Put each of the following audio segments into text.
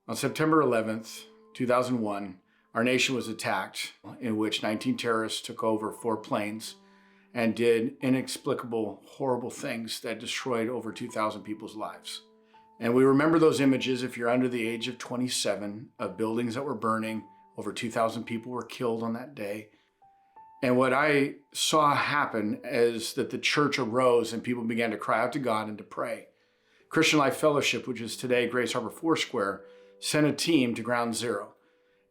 On September 11th, 2001, our nation was attacked, in which 19 terrorists took over 4 planes and did inexplicable, horrible things that destroyed over 2,000 people's lives. And we remember those images, if you're under the age of 27, of buildings that were burning. Over 2,000 people were killed on that day. And what I saw happen is that the church arose and people began to cry out to God and to pray. Christian Life Fellowship, which is today Grace Harbor Foursquare, sent a team to Ground Zero.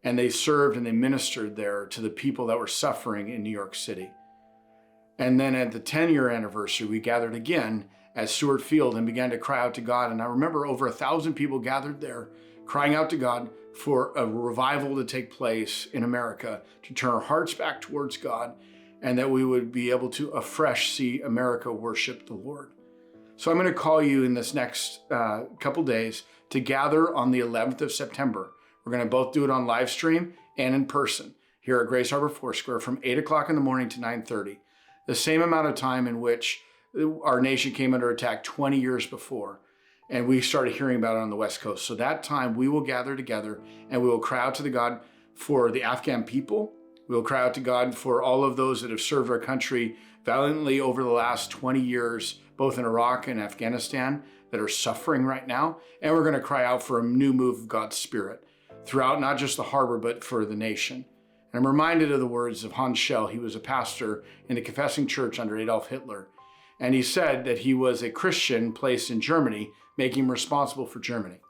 And they served and they ministered there to the people that were suffering in New York City. And then at the 10-year anniversary, we gathered again at Stewart Field and began to cry out to God. And I remember over 1,000 people gathered there, crying out to God for a revival to take place in America, to turn our hearts back towards God, and that we would be able to afresh see America worship the Lord. So I'm going to call you in this next couple days to gather on the 11th of September. We're going to both do it on live stream and in person here at Grace Harbor Foursquare from 8 o'clock in the morning to 9:30. The same amount of time in which our nation came under attack 20 years before. And we started hearing about it on the West Coast. So that time we will gather together and we will cry out to the God for the Afghan people. We will cry out to God for all of those that have served our country valiantly over the last 20 years, both in Iraq and Afghanistan, that are suffering right now. And we're going to cry out for a new move of God's Spirit throughout not just the harbor, but for the nation. And I'm reminded of the words of Hans Schell. He was a pastor in the Confessing Church under Adolf Hitler. And he said that he was a Christian placed in Germany, making him responsible for Germany.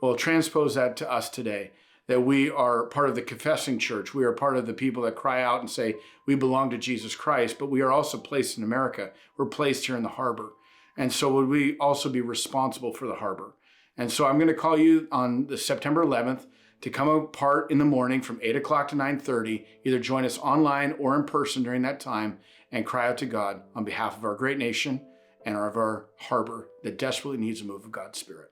Well, transpose that to us today, that we are part of the Confessing Church. We are part of the people that cry out and say, we belong to Jesus Christ, but we are also placed in America. We're placed here in the harbor. And so would we also be responsible for the harbor? And so I'm going to call you on the September 11th to come apart in the morning from 8 o'clock to 9:30, either join us online or in person during that time and cry out to God on behalf of our great nation and of our harbor that desperately needs a move of God's Spirit.